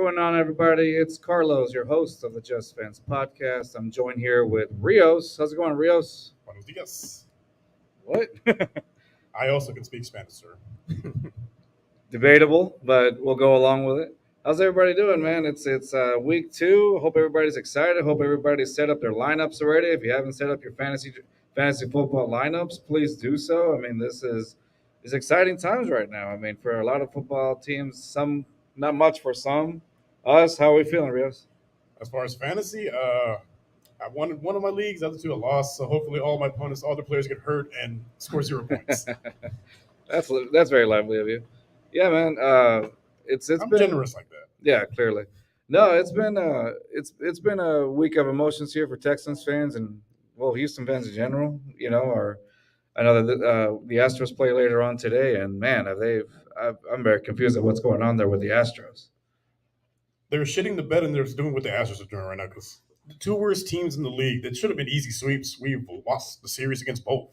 going on, everybody? It's Carlos, your host of the Just Fans podcast. I'm joined here with Rios. How's it going, Rios? Buenos dias. What? I also can speak Spanish, sir. Debatable, but we'll go along with it. How's everybody doing, man? It's week two. Hope everybody's excited. Hope everybody's set up their lineups already. If you haven't set up your fantasy football lineups, please do so. I mean, this is exciting times right now. I mean, for a lot of football teams, some not much for some. Us, how are we feeling, Rios? As far as fantasy, I won one of my leagues, the other two I lost. So hopefully, all my opponents, all the players get hurt and score 0 points. That's very lively of you. Yeah, man. It's I'm been generous like that. yeah, clearly. No, it's been a week of emotions here for Texans fans and well Houston fans in general. Or I know that the Astros play later on today, and man, I'm very confused at what's going on there with the Astros. They're shitting the bed and they're doing what the Astros are doing right now because the two worst teams in the league that should have been easy sweeps. We've lost the series against both.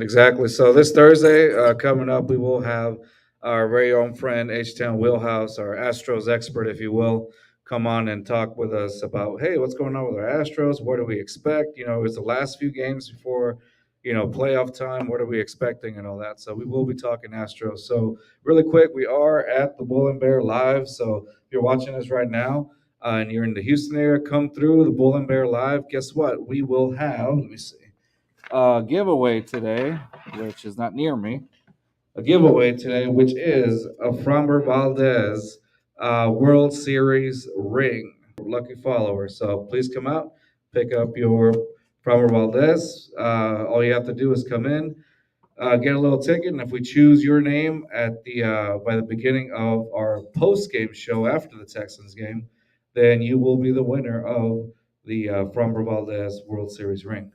Exactly. So this Thursday, coming up, we will have our very own friend H Town Wheelhouse, our Astros expert, if you will, come on and talk with us about, hey, what's going on with our Astros? What do we expect? It's the last few games before playoff time. What are we expecting and all that? So we will be talking Astros. So really quick, we are at the Bull and Bear live. So if you're watching us right now and you're in the Houston area, come through the Bull and Bear live. Guess what? We will have. Let me see giveaway today, which is not near me. A giveaway today, which is a Framber Valdez World Series ring for lucky followers. So please come out, pick up your Framber Valdez. All you have to do is come in, get a little ticket, and if we choose your name at the by the beginning of our post game show after the Texans game, then you will be the winner of the Framber Valdez World Series ring.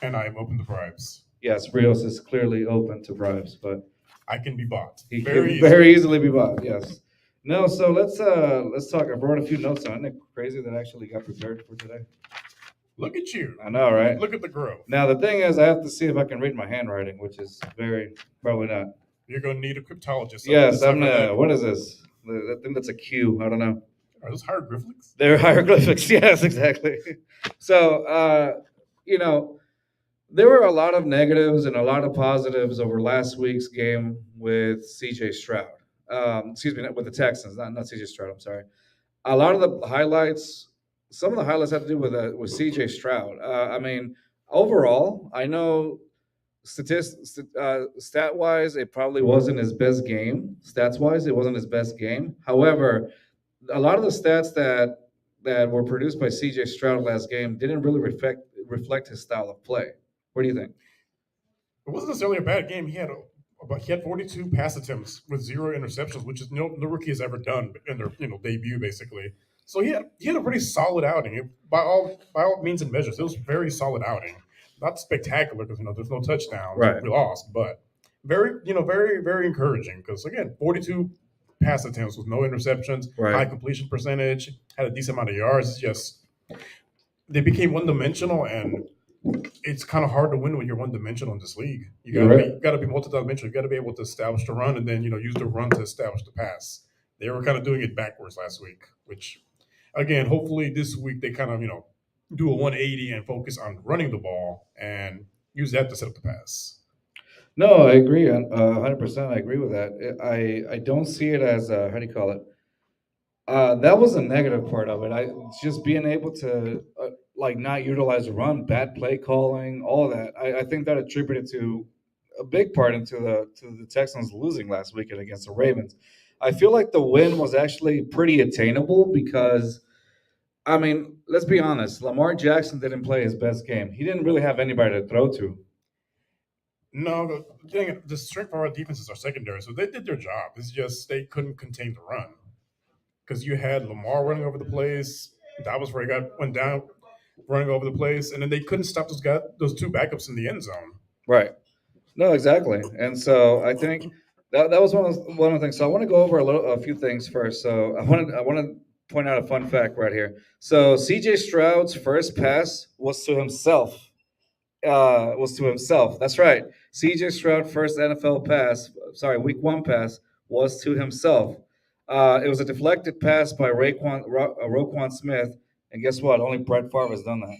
And I am open to bribes. Yes, Rios is clearly open to bribes, but I can be bought. he can very easily be bought. Yes. No, so let's talk. I brought a few notes on it. Crazy that I actually got prepared for today. Look at you. I know, right? Look at the growth. Now the thing is, I have to see if I can read my handwriting, which is probably not. You're gonna need a cryptologist. Yes, I'm gonna. What is this? I think that's a Q. I don't know. Are those hieroglyphics? They're hieroglyphics. Yes, exactly. So, there were a lot of negatives and a lot of positives over last week's game with CJ Stroud. Excuse me, with the Texans, not CJ Stroud. I'm sorry. A lot of the highlights, some of the highlights have to do with CJ Stroud. I mean, overall, I know stat wise, it probably wasn't his best game. Stats wise, it wasn't his best game. However, a lot of the stats that were produced by CJ Stroud last game didn't really reflect his style of play. What do you think? It wasn't necessarily a bad game. He had 42 pass attempts with 0 interceptions, which is no rookie has ever done in their debut basically. So he had a pretty solid outing by all means and measures. It was a very solid outing, not spectacular because there's no touchdowns. Right. We lost, but very very encouraging because again 42 pass attempts with no interceptions, Right. high completion percentage, had a decent amount of yards. It's just they became one dimensional and it's kind of hard to win when you're one dimensional in this league. You gotta be multidimensional. You gotta be able to establish the run and then use the run to establish the pass. They were kind of doing it backwards last week, which again, hopefully this week they kind of do a 180 and focus on running the ball and use that to set up the pass. No, I agree. 100%. I agree with that. I don't see it as how do you call it? That was a negative part of it. Just being able to like not utilize the run, bad play calling, all of that. I think that attributed to a big part into the Texans losing last weekend against the Ravens. I feel like the win was actually pretty attainable because I mean, let's be honest. Lamar Jackson didn't play his best game. He didn't really have anybody to throw to. No, the strength of our defense is our secondary, so they did their job. It's just they couldn't contain the run because you had Lamar running over the place. That was where he went down, running over the place, and then they couldn't stop those two backups in the end zone. Right. No, exactly. And so I think that was one of the things. So I want to go over a few things first. So I want to point out a fun fact right here. So CJ Stroud's first pass was to himself. That's right. CJ Stroud first NFL pass, sorry, week one pass was to himself. It was a deflected pass by Roquan Smith, and guess what? Only Brett Favre has done that.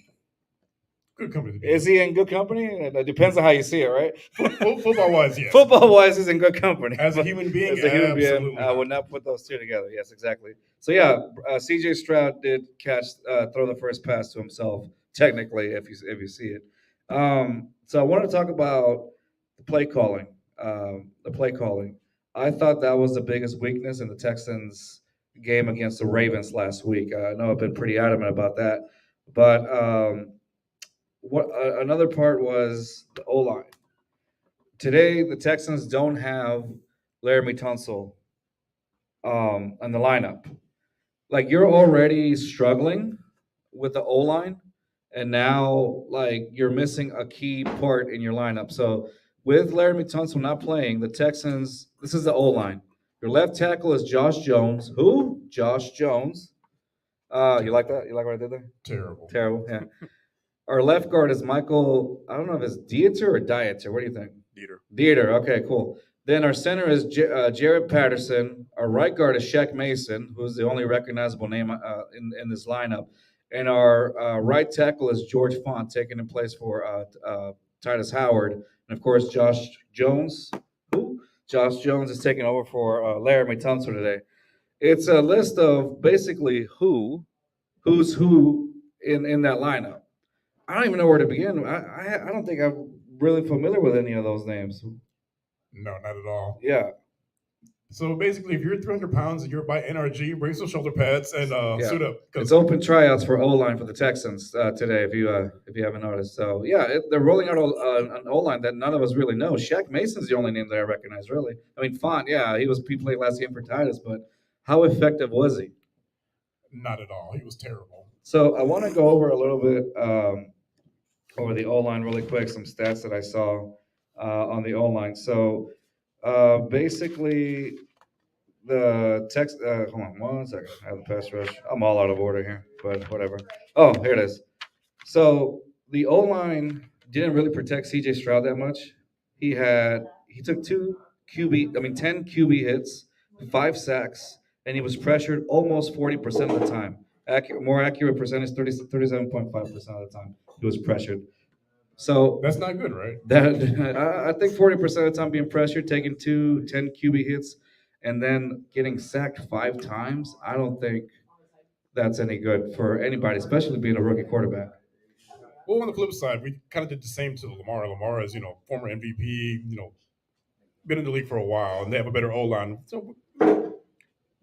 Good company to be Is in. he in good company? It depends on how you see it, right? Football wise, yes. Football wise, he's in good company. As a But human being, as a human being, absolutely I would not put those two together. Yes, exactly. So yeah, C.J. Stroud did throw the first pass to himself, technically, if you see it. So I want to talk about the play calling. The play calling. I thought that was the biggest weakness in the Texans game against the Ravens last week. I know I've been pretty adamant about that, but what another part was the O line. Today, the Texans don't have Laramie Tunsil in the lineup. Like you're already struggling with the O line, and now like you're missing a key part in your lineup. So with Laramie Tunsil not playing, the Texans. This is the O line. Your left tackle is Josh Jones. Who? Josh Jones. You like that? You like what I did there? terrible. Terrible. Yeah. Our left guard is Michael. I don't know if it's Dieter or Dieter. What do you think? Dieter. Dieter. Okay, cool. Then our center is Jared Patterson. Our right guard is Shaq Mason, who's the only recognizable name in this lineup. And our right tackle is George Font, taking in place for Titus Howard. And of course, Josh Jones. Who? Josh Jones is taking over for Laramie Tunsil today. It's a list of basically who's who in that lineup. I don't even know where to begin. I don't think I'm really familiar with any of those names. No, not at all. Yeah, So basically, if you're 300 pounds and you're by NRG, bring some shoulder pads and Yeah. suit up. it's open tryouts for O line for the Texans today. If you haven't noticed, so yeah, they're rolling out an O line that none of us really know. Shaq Mason's the only name that I recognize. Really, I mean Font. Yeah, he played last game for Titus, but how effective was he? Not at all. He was terrible. So I want to go over a little bit over the O line really quick. Some stats that I saw on the O line. So basically, the text. Hold on one second. I have the pass rush. I'm all out of order here, but whatever. Oh, here it is. So the O line didn't really protect C.J. Stroud that much. He took 10 QB hits, 5 sacks, and he was pressured almost 40% of the time. More accurate percentage, 37.5% of the time he was pressured. So That's not good, right? that I think 40% of the time being pressured, taking 10 QB hits, and then getting sacked 5 times. I don't think that's any good for anybody, especially being a rookie quarterback. Well, on the flip side, we kind of did the same to Lamar. Lamar is, former MVP, been in the league for a while, and they have a better O line. So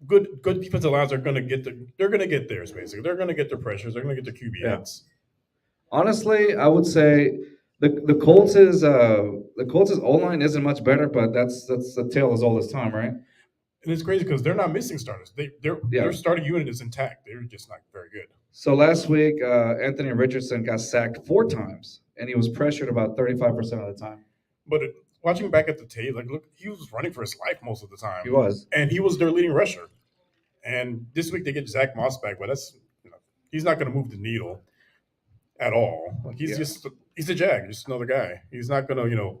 good defensive lines are going to they're going to get theirs basically. They're going to get their pressures. They're going to get their QB Yeah. hits. Honestly, I would say the Colts' O line isn't much better, but that's the tale as old as time, right? And it's crazy because they're not missing starters. Yeah. Their starting unit is intact. They're just not very good. So last week, Anthony Richardson got sacked 4 times, and he was pressured about 35% of the time. But watching back at the tape, look, he was running for his life most of the time. He was. And he was their leading rusher. And this week they get Zach Moss back, but he's not going to move the needle at all. He's a Jag, just another guy. He's not going to,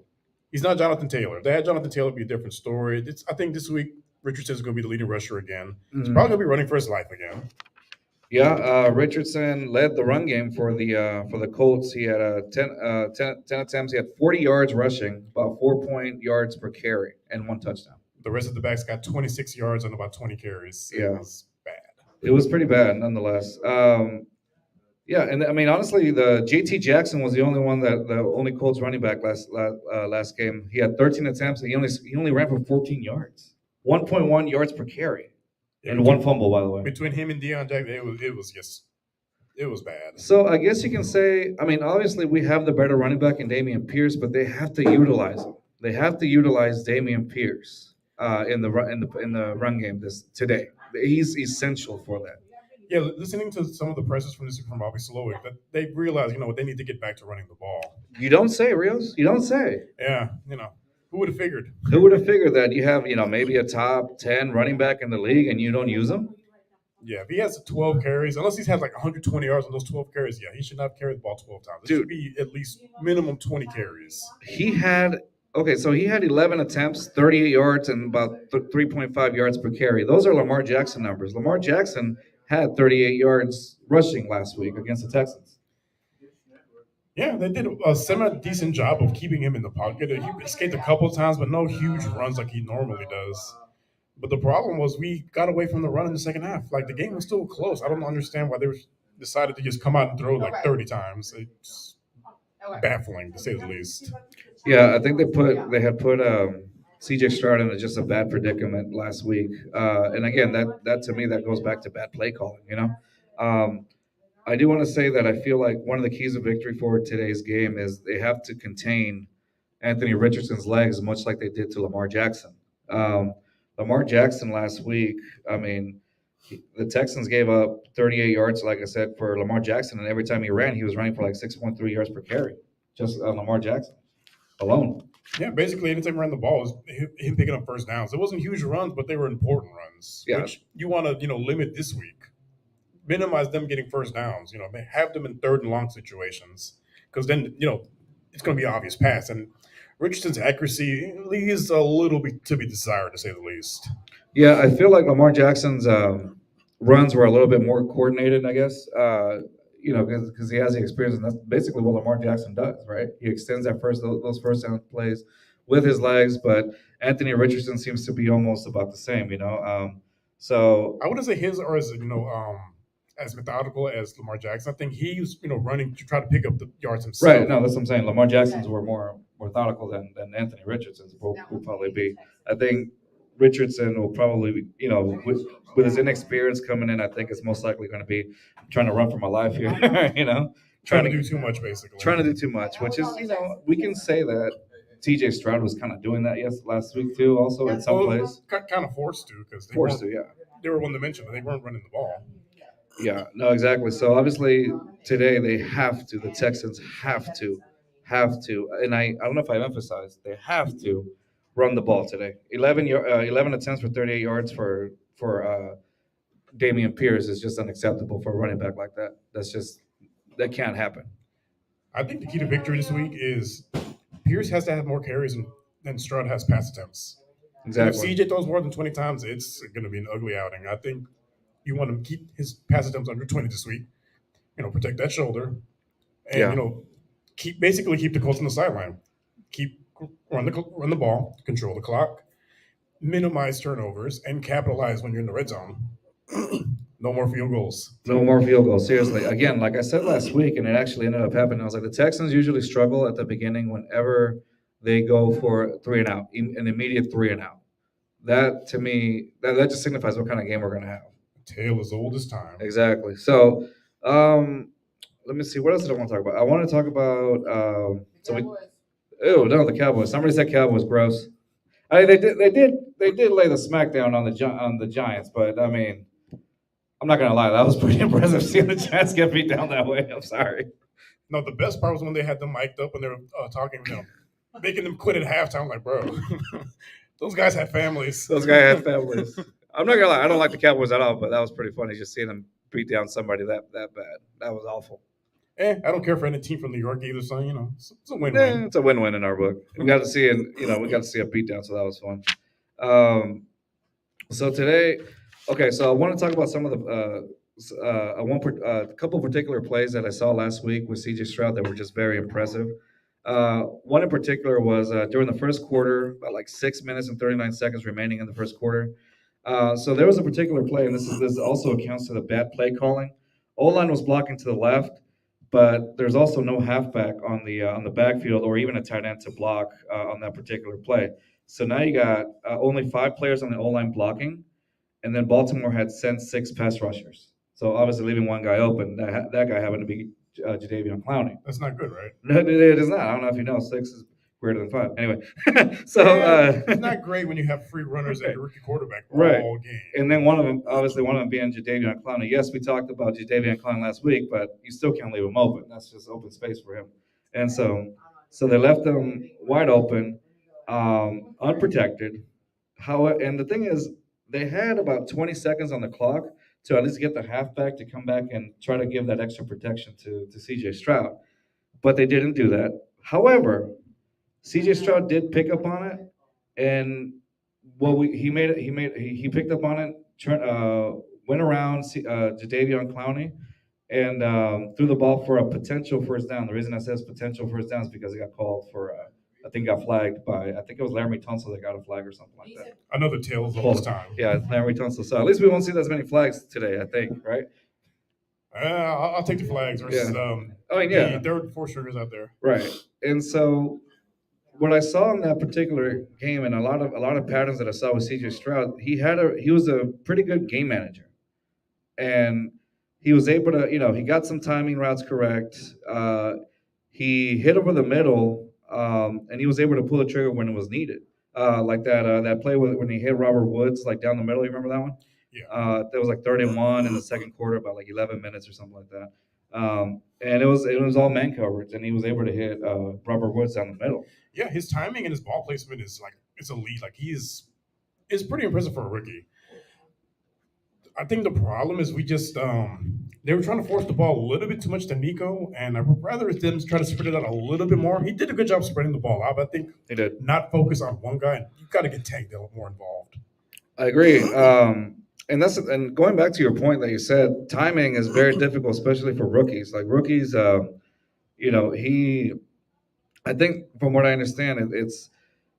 he's not Jonathan Taylor. If they had Jonathan Taylor, it'd be a different story. I think this week Richardson's going to be the leading rusher again. He's probably going to be running for his life again. Yeah, Richardson led the run game for the Colts. He had 10 attempts. He had 40 yards rushing, about 4 yards per carry, and 1 touchdown. The rest of the backs got 26 yards on about 20 carries. It was bad. It was pretty bad, nonetheless. Yeah, and I mean, honestly, the J.T. Jackson was the only Colts running back last game. He had 13 attempts, and he only ran for 14 yards, 1.1 yards per carry, and 1 fumble, by the way. Between him and Deion Jackson, it was bad. So I guess you can say, I mean, obviously we have the better running back in Dameon Pierce, but they have to utilize him. They have to utilize Dameon Pierce in the run game today. He's essential for that. Yeah, listening to some of the pressers from Bobby Slowick, that they realize, they need to get back to running the ball. You don't say, Rios. You don't say. Yeah, who would have figured? Who would have figured that you have, maybe a top 10 running back in the league and you don't use him? Yeah, if he has 12 carries, unless he's had 120 yards on those 12 carries, yeah, he should not have carried the ball 12 times. It should be at least minimum 20 carries. He had Okay, so he had 11 attempts, 38 yards, and about 3.5 yards per carry. Those are Lamar Jackson numbers. Lamar Jackson had 38 yards rushing last week against the Texans. Yeah, they did a semi decent job of keeping him in the pocket. He escaped a couple of times, but no huge runs like he normally does. But the problem was we got away from the run in the second half. Like the game was still close. I don't understand why they decided to just come out and throw like 30 times. It's baffling to say the least. Yeah, I think they had put CJ Stroud in just a bad predicament last week. And again, that to me that goes back to bad play calling. Um, I do want to say that I feel like one of the keys of victory for today's game is they have to contain Anthony Richardson's legs, much like they did to Lamar Jackson. Um, Lamar Jackson last week, I mean, the Texans gave up 38 yards, like I said, for Lamar Jackson, and every time he ran, he was running for like 6.3 yards per carry, just Lamar Jackson alone. Yeah, basically anytime he ran the ball was him picking up first downs. It wasn't huge runs, but they were important runs, Yeah. which you want to limit this week. Minimize them getting first downs. Have them in third and long situations because then it's going to be an obvious pass. And Richardson's accuracy leaves a little bit to be desired, to say the least. Yeah, I feel like Lamar Jackson's runs were a little bit more coordinated, I guess. Because he has the experience, and that's basically what Lamar Jackson does, right? He extends those first down plays with his legs, but Anthony Richardson seems to be almost about the same. So I wouldn't say his or as methodical as Lamar Jackson. I think he's running to try to pick up the yards himself. right, no, that's what I'm saying. Lamar Jackson's were more methodical than Anthony Richardson's will probably be. I think Richardson will probably, with his inexperience coming in, I think it's most likely going to be trying to run for my life here. Trying to do too much, basically. Trying to do too much, which is, we can say that TJ Stroud was kind of doing that last week too, also in some plays. Kind of forced to because Forced to, yeah. They were one dimensional. They weren't running the ball. Yeah, no, exactly. So obviously today they have to. The Texans have to, and I don't know if I've emphasized they have to run the ball today. 11 attempts for 38 yards for Damian Pierce is just unacceptable for a running back like that. That can't happen. I think the key to victory this week is Pierce has to have more carries than Stroud has pass attempts. Exactly. And if CJ throws more than 20 times, it's going to be an ugly outing. I think you want to keep his pass attempts under 20 this week. Protect that shoulder, and Yeah. keep the Colts on the sideline. Run the ball, control the clock, minimize turnovers, and capitalize when you're in the red zone. No more field goals. No more field goals. Seriously. Again, like I said last week, and it actually ended up happening. I was like, the Texans usually struggle at the beginning whenever they go for three and out, an immediate three and out. That to me, that just signifies what kind of game we're going to have. Tale as old as time. Exactly. So, let me see. What else did I want to talk about? I want to talk about. No, the Cowboys. Somebody said Cowboys gross. They did lay the smackdown on the Giants, but I mean, I'm not gonna lie, that was pretty impressive seeing the Giants get beat down that way. I'm sorry. No, the best part was when they had them mic'd up and they were talking, making them quit at halftime. Like, bro, those guys had families. Those guys had families. I'm not gonna lie, I don't like the Cowboys at all, but that was pretty funny just seeing them beat down somebody that bad. That was awful. I don't care for any team from New York either, so it's a win-win. Yeah, it's a win-win in our book. We got to see a beatdown, so that was fun. So today, okay, so I want to talk about some of a couple particular plays that I saw last week with CJ Stroud that were just very impressive. One in particular was during the first quarter, about like 6 minutes and 39 seconds remaining in the first quarter. So there was a particular play, and this also accounts to the bad play calling. O-line was blocking to the left, but there's also no halfback on the backfield or even a tight end to block on that particular play. So now you got only 5 players on the O-line blocking, and then Baltimore had sent 6 pass rushers. So obviously leaving one guy open. That guy happened to be Jadeveon Clowney. That's not good, right? No, it is not. I don't know if you know, 6 is greater than 5. Anyway, so it's not great when you have free runners and a rookie quarterback all game. And then one of them being Jadeveon Clowney. Yes, we talked about Jadeveon Clowney last week, but you still can't leave him open. That's just open space for him. And so they left him wide open, unprotected. And the thing is, they had about 20 seconds on the clock to at least get the halfback to come back and try to give that extra protection to CJ Stroud. But they didn't do that. However, CJ Stroud did pick up on it, and he made it. He picked up on it. Went around Jadavion Clowney and threw the ball for a potential first down. The reason I says potential first down is because he got called for. I think got flagged by. I think it was Laramie Tunsil that got a flag or something like that. Another Tails all this time. Yeah, Laramie Tunsil. So at least we won't see as many flags today. I think, right? I'll take the flags versus Yeah. I mean, yeah, the third, fourth stringers out there. right. And so what I saw in that particular game, and a lot of patterns that I saw with CJ Stroud, he was a pretty good game manager, and he was able to, he got some timing routes correct. He hit over the middle, and he was able to pull the trigger when it was needed. Like that play when he hit Robert Woods like down the middle. You remember that one? Yeah. There was like 31 in the second quarter, about like 11 minutes or something like that. And it was all man coverage, and he was able to hit Robert Woods down the middle. Yeah, his timing and his ball placement is like it's elite. Like it's pretty impressive for a rookie. I think the problem is we just they were trying to force the ball a little bit too much to Nico, and I would rather them try to spread it out a little bit more. He did a good job spreading the ball out, but I think He did. not focus on one guy. You got to get Tank Dell more involved. I agree. And going back to your point that you said, timing is very difficult, especially for rookies. Like rookies, he. I think from what I understand, it's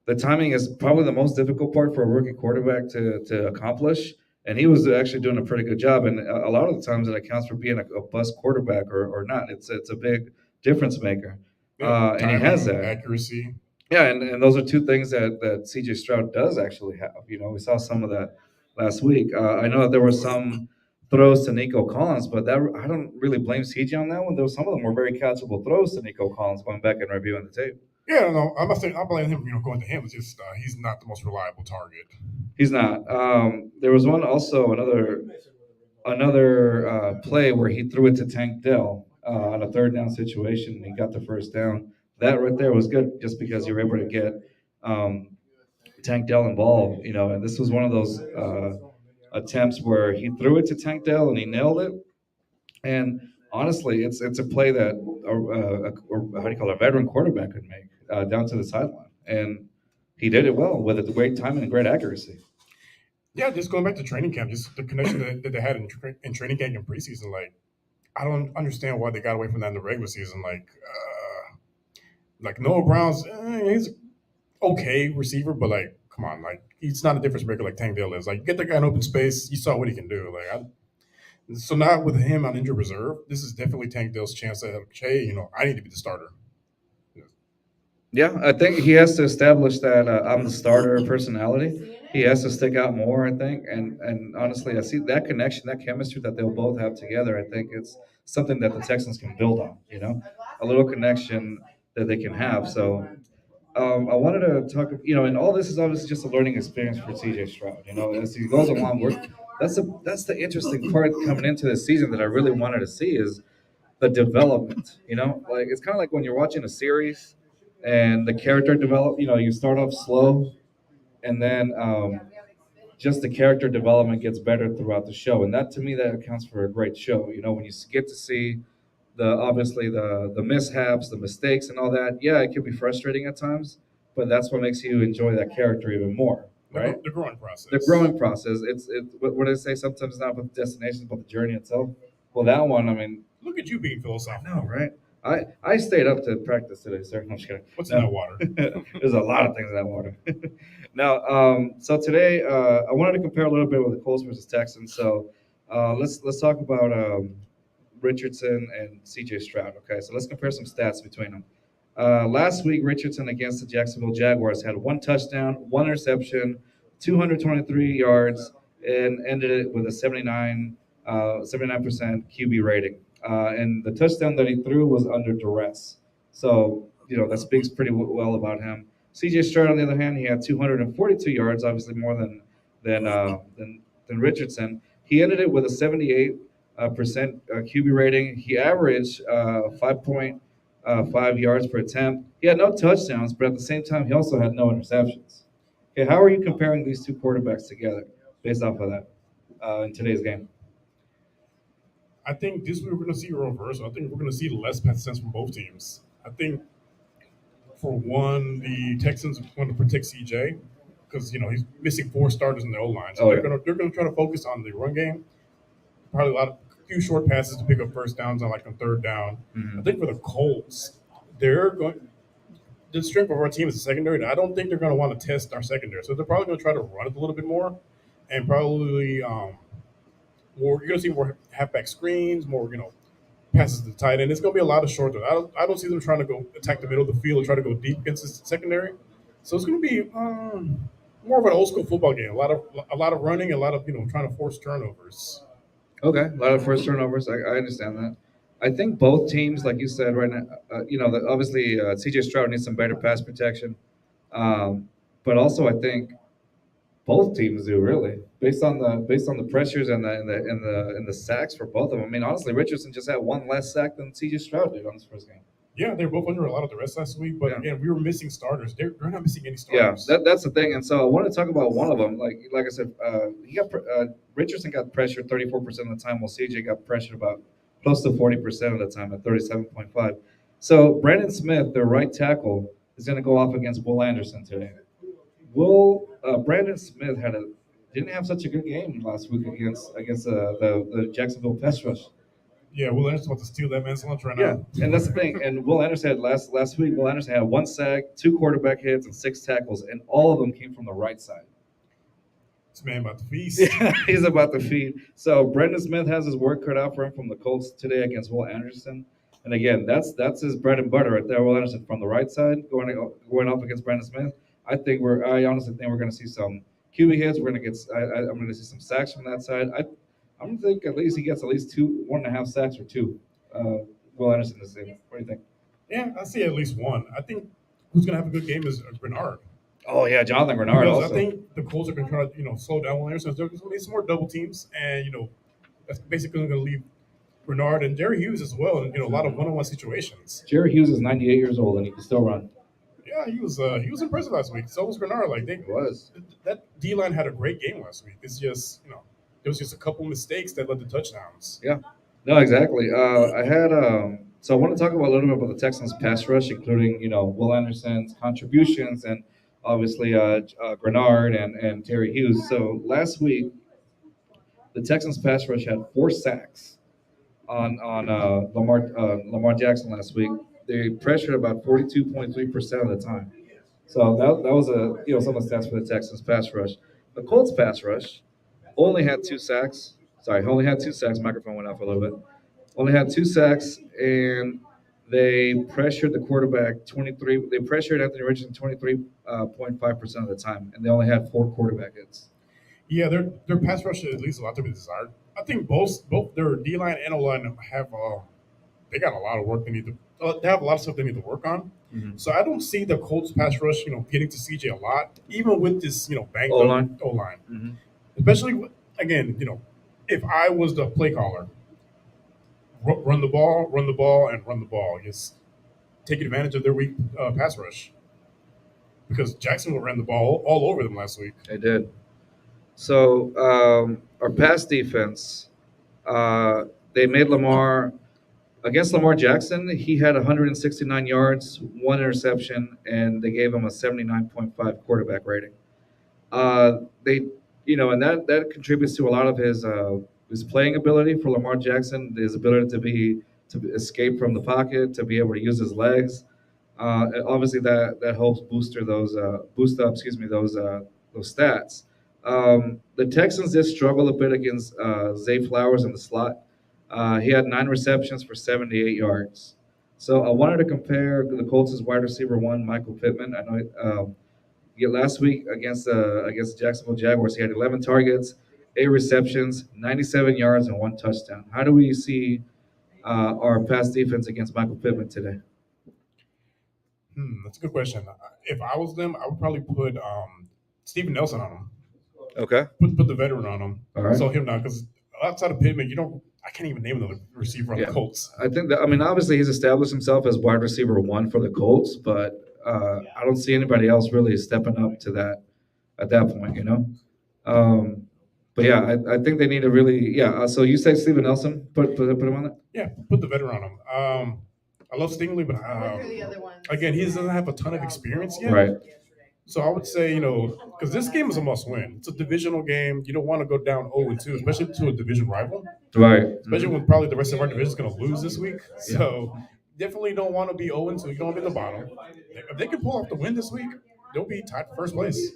the timing is probably the most difficult part for a rookie quarterback to accomplish. And he was actually doing a pretty good job. And a lot of the times it accounts for being a bust quarterback or not. It's a big difference maker. Yeah, And he has that. accuracy. Yeah, and those are two things that CJ Stroud does actually have. We saw some of that last week. I know that there were some throws to Nico Collins, but that I don't really blame CJ on that one. There was some of them were very catchable throws to Nico Collins going back and reviewing the tape. Yeah, no, I'm not saying I blame him. Going to him. It's just he's not the most reliable target. He's not. There was one also another play where he threw it to Tank Dell on a third down situation and he got the first down. That right there was good just because you were able to get Tank Dell involved, and this was one of those attempts where he threw it to Tank Dell and he nailed it. And honestly, it's a play that how do you call it, a veteran quarterback could make down to the sideline, and he did it well with a great timing and great accuracy. Yeah, just going back to training camp, just the connection that they had in training camp and preseason. Like, I don't understand why they got away from that in the regular season. Like Noah Brown's, he's okay receiver, but like, come on, like he's not a difference maker like Tank Dell is. Like, get the guy in open space, you saw what he can do. So now with him on injured reserve, this is definitely Tank Dell's chance to, hey, I need to be the starter. Yeah, I think he has to establish that I'm the starter personality. He has to stick out more, I think, and honestly, I see that connection, that chemistry that they'll both have together. I think it's something that the Texans can build on. A little connection that they can have. So I wanted to talk. And all this is obviously just a learning experience for CJ Stroud. As he goes along, that's the interesting part coming into this season that I really wanted to see is the development. Like it's kind of like when you're watching a series and the character develop. You start off slow, and then just the character development gets better throughout the show, and that to me that accounts for a great show. When you get to see obviously the mishaps, the mistakes, and all that. Yeah, it can be frustrating at times, but that's what makes you enjoy that character even more. Right? The growing process. The growing process. It's what do they say? Sometimes it's not about the destination, but the journey itself. Well, that one, I mean, look at you being philosophical. I know, right? I stayed up to practice today, sir. I'm just kidding. What's in that water? There's a lot of things in that water. Now, so today I wanted to compare a little bit with the Colts versus Texans. So let's talk about Richardson and CJ Stroud. Okay, so let's compare some stats between them. Last week, Richardson against the Jacksonville Jaguars had one touchdown, one interception, 223 yards, and ended it with a 79% QB rating. And the touchdown that he threw was under duress. So, that speaks pretty well about him. CJ Stroud, on the other hand, he had 242 yards, obviously more than Richardson. He ended it with a 78% QB rating. He averaged 5.5 yards per attempt. He had no touchdowns, but at the same time, he also had no interceptions. Okay, how are you comparing these two quarterbacks together based off of that in today's game? I think this week we're going to see a reversal. I think we're going to see less pass attempts from both teams. I think For one, the Texans want to protect CJ because he's missing four starters in the O line, so Oh they're yeah. gonna try to focus on the run game. Probably few short passes to pick up first downs on like on third down. I Hmm. think for the Colts, they're going. The strength of our team is the secondary. And I don't think they're going to want to test our secondary, so they're probably going to try to run it a little bit more, and probably more. You're going to see more halfback screens, more passes to the tight end. It's going to be a lot of short. I don't see them trying to go attack the middle of the field or try to go deep against the secondary. So it's going to be more of an old school football game. A lot of running, a lot of trying to force turnovers. Okay, a lot of first turnovers. I understand that. I think both teams, like you said right now, that obviously CJ Stroud needs some better pass protection. But also, I think both teams do really, based on the pressures and the sacks for both of them. I mean, honestly, Richardson just had one less sack than CJ Stroud did on his first game. Yeah, they were both under a lot of duress last week, but Yeah. again, we were missing starters. They're not missing any Yeah, starters. that's the thing, and so I want to talk about one of them. Like I said, Richardson got pressured 34% of the time, while CJ got pressured about close to 40% of the time at 37.5. So Brandon Smith, their right tackle, is going to go off against Will Anderson today. Will Brandon Smith didn't have such a good game last week against the Jacksonville pass rush. Yeah, Will Anderson's about to steal that man's lunch right Yeah, now. and that's the thing. And Will Anderson had last week. Will Anderson had one sack, two quarterback hits, and six tackles, and all of them came from the right side. This man about to feast. Yeah, he's about to feed. So Brendan Smith has his work cut out for him from the Colts today against Will Anderson. And again, that's his bread and butter right there. Will Anderson from the right side going off against Brandon Smith. I honestly think we're going to see some QB hits. I'm going to see some sacks from that side. I'm going to think at least he gets at least 1.5 sacks or two. Will Anderson this season. What do you think? Yeah, I see at least one. I think who's going to have a good game is Bernard. Oh yeah, Jonathan Bernard Because I also. think the Colts are going to try to slow down Will Anderson. There's going to be some more double teams, and that's basically going to leave Bernard and Jerry Hughes as well, and a lot of one-on-one situations. Jerry Hughes is 98 years old and he can still run. Yeah, he was impressive last week. So was Bernard. Like He was. that D line had a great game last week. It's just there was just a couple mistakes that led to touchdowns. Yeah. No, exactly. So I want to talk about a little bit about the Texans pass rush, including Will Anderson's contributions and obviously Grenard and Terry Hughes. So last week the Texans pass rush had 4 sacks on Lamar Jackson last week. They pressured about 42.3% of the time. So that was some of the stats for the Texans pass rush. The Colts pass rush only had 2 sacks. Sorry, only had 2 sacks. Microphone went off a little bit. Only had 2 sacks, and they pressured the quarterback 23. They pressured Anthony Richardson 23.5% of the time, and they only had 4 quarterback hits. Yeah, their pass rush leaves a lot to be desired. I think both their D line and O line have they got a lot of work they have a lot of stuff they need to work on. Mm-hmm. So I don't see the Colts pass rush getting to CJ a lot, even with this banged O up line. O line. Mm-hmm. Especially again, if I was the play caller, run the ball, run the ball, and run the ball. Just take advantage of their weak pass rush because Jacksonville ran the ball all over them last week. They did. So our pass defense, they made Lamar against Lamar Jackson. He had 169 yards, 1 interception, and they gave him a 79.5 quarterback rating. And that contributes to a lot of his playing ability for Lamar Jackson, his ability to escape from the pocket, to be able to use his legs. And obviously, that helps boost up, excuse me, those stats. The Texans did struggle a bit against Zay Flowers in the slot. He had 9 receptions for 78 yards. So I wanted to compare the Colts' wide receiver one, Michael Pittman. I know last week against Jacksonville Jaguars, he had 11 targets, 8 receptions, 97 yards, and 1 touchdown. How do we see our pass defense against Michael Pittman today? That's a good question. If I was them, I would probably put Steven Nelson on him. Okay. Put the veteran on him. All right. So him now, because outside of Pittman, I can't even name another receiver on Yeah. the Colts. I think that, I mean, obviously he's established himself as wide receiver one for the Colts, but I don't see anybody else really stepping up to that at that point. Um, but yeah, I think they need to really, yeah. So you say Steven Nelson, put him on there. Yeah, put the veteran on him. I love Stingley, but again, he doesn't have a ton of experience yet. Right. So I would say, because this game is a must win. It's a divisional game. You don't want to go down 0-2, especially to a division rival. Right. Especially when probably the rest of our division is going to lose this week. Yeah. So definitely don't want to be 0-2. You don't want to be in the bottom. If they can pull off the win this week, they'll be tied for first place.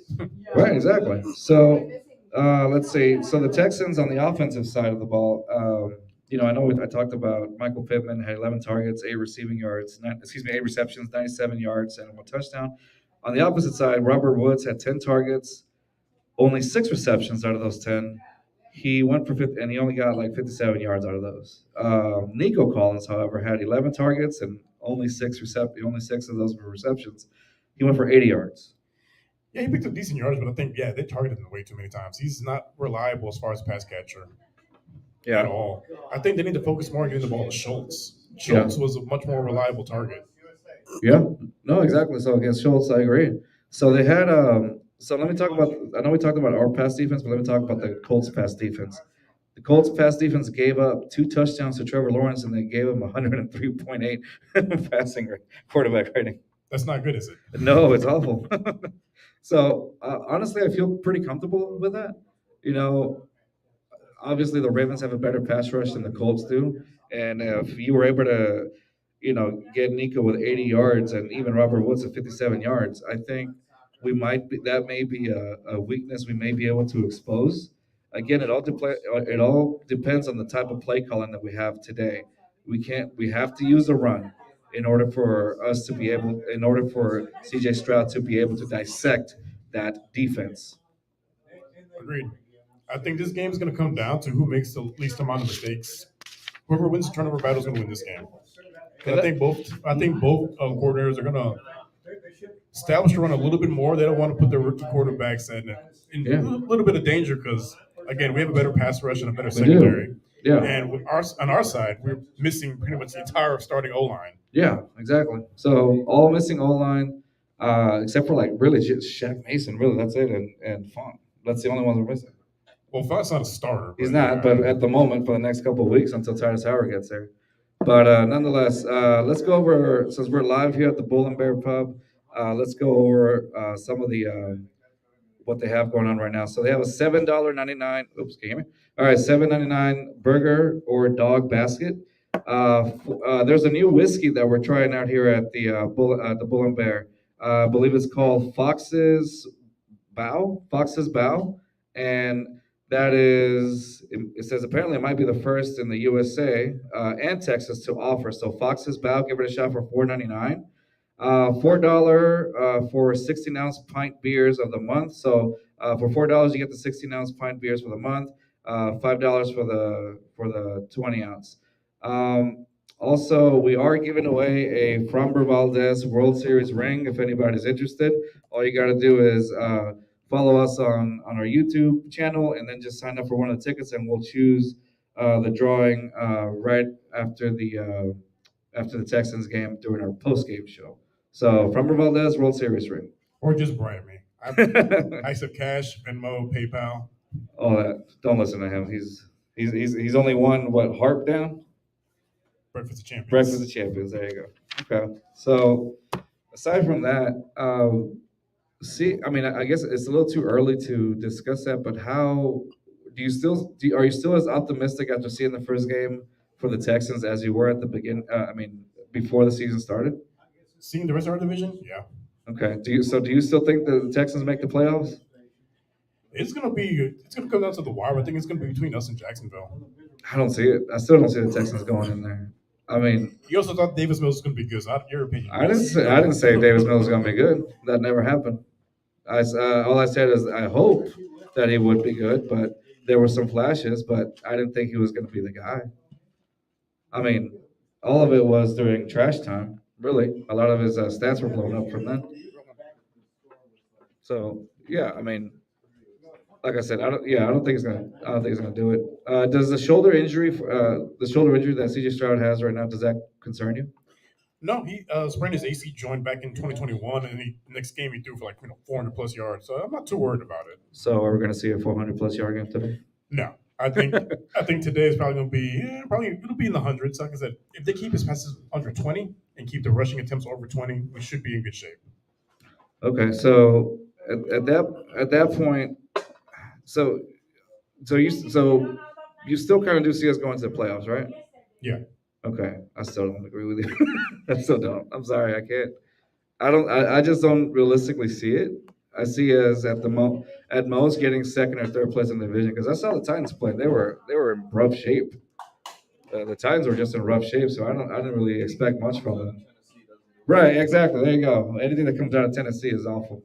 Right, exactly. So let's see. So the Texans on the offensive side of the ball, I know I talked about Michael Pittman had 11 targets, 8 8 receptions, 97 yards, and 1 touchdown. On the opposite side, Robert Woods had 10 targets, only 6 receptions out of those 10. He went for 50, and he only got like 57 yards out of those. Nico Collins, however, had 11 targets and only 6 of those were receptions. He went for 80 yards. Yeah, he picked up decent yards, but I think, they targeted him way too many times. He's not reliable as far as pass catcher at all. I think they need to focus more on getting the ball to Schultz. Schultz was a much more reliable target. Yeah, no, exactly. So against Schultz, I agree. So they had so let me talk about. I know we talked about our pass defense, but let me talk about the Colts pass defense. The Colts pass defense gave up 2 touchdowns to Trevor Lawrence, and they gave him 103.8 passing quarterback rating. That's not good, is it? No, it's awful. So honestly, I feel pretty comfortable with that. You know, obviously the Ravens have a better pass rush than the Colts do, and if you were able to, get Nico with 80 yards and even Robert Woods at 57 yards, I think that may be a weakness we may be able to expose. Again, it all depends on the type of play calling that we have today. We have to use a run in order for CJ Stroud to be able to dissect that defense. Agreed. I think this game is going to come down to who makes the least amount of mistakes. Whoever wins the turnover battle is going to win this game. I think both coordinators are going to establish the run a little bit more. They don't want to put their rookie quarterbacks in a little bit of danger because, again, we have a better pass rush and a better secondary. Yeah. And on our side, we're missing pretty much the entire starting O line. Yeah, exactly. So all missing O line, except for like really just Shaq Mason. Really, that's it, and Font. That's the only ones we're missing. Well, Font's not a starter. He's not, but at the moment, for the next couple of weeks until Titus Howard gets there. But nonetheless, let's go over, since we're live here at the Bull and Bear Pub, let's go over some of the what they have going on right now. So they have a $7.99. Oops, can you hear me? All right, $7.99 burger or dog basket. There's a new whiskey that we're trying out here at the Bull and Bear. I believe it's called Fox's Bow, and that is, it says apparently it might be the first in the USA and Texas to offer. So Fox's Bow, give it a shot for $4.99. $4 for 16-ounce pint beers of the month. So for $4 you get the 16-ounce pint beers for the month. $5 for the 20-ounce. Also, we are giving away a Framber Valdez World Series ring. If anybody's interested, all you got to do is follow us on our YouTube channel, and then just sign up for one of the tickets, and we'll choose the drawing right after the Texans game during our post game show. So Framber Valdez World Series ring. Or just bribe me. I accept cash, Venmo, PayPal. All that. Don't listen to him. He's only won harp down. Breakfast of Champions. Breakfast of Champions. There you go. Okay. So aside from that, I mean, I guess it's a little too early to discuss that. But how are you still as optimistic after seeing the first game for the Texans as you were at the beginning? Before the season started. Seeing the rest of our division, yeah. Okay. Do you still think the Texans make the playoffs? It's gonna come down to the wire. I think it's gonna be between us and Jacksonville. I don't see it. I still don't see the Texans going in there. I mean, you also thought Davis Mills was gonna be good. So your opinion? I didn't say Davis Mills was gonna be good. That never happened. All I said is I hope that he would be good, but there were some flashes, but I didn't think he was gonna be the guy. I mean, all of it was during trash time. Really, a lot of his stats were blown up from then. So yeah, I mean, like I said, I don't think he's gonna do it. Does the shoulder injury that CJ Stroud has right now, does that concern you? No, he sprained his AC joint back in 2021, and next game he threw for 400 plus yards. So I'm not too worried about it. So are we going to see a 400 plus yard game today? No, I think today is probably going to be it'll be in the hundreds. Like I said, if they keep his passes under 20, and keep the rushing attempts over 20, we should be in good shape. Okay, so at that point, so so you still kind of do see us going to the playoffs, right? Yeah. Okay, I still don't agree with you. I still don't. I'm sorry, I can't. I don't. I just don't realistically see it. I see as at most getting second or third place in the division because I saw the Titans play. They were in rough shape. The Titans were just in rough shape, so I didn't really expect much from them. Right, exactly. There you go. Anything that comes out of Tennessee is awful.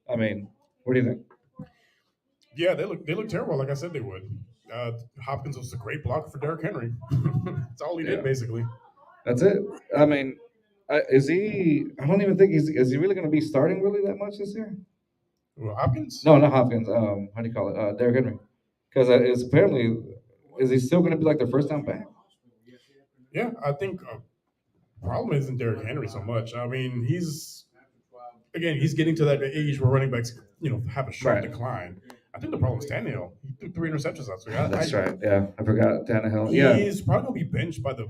I mean, what do you think? Yeah, they look terrible. Like I said, they would. Hopkins was a great blocker for Derrick Henry. That's all he did Yeah, basically. that's it. I mean, is he? I don't even think is he really going to be starting really that much this year? Well, Hopkins. No, not Hopkins. How do you call it? Derrick Henry. Because it's apparently is he still going to be like their first time back? Yeah, I think problem isn't Derrick Henry so much. I mean, he's getting to that age where running backs have a sharp Right. decline. I think the problem is Tannehill. He threw 3 interceptions last week. That's right. Yeah, I forgot Tannehill. Yeah. He's probably gonna be benched by the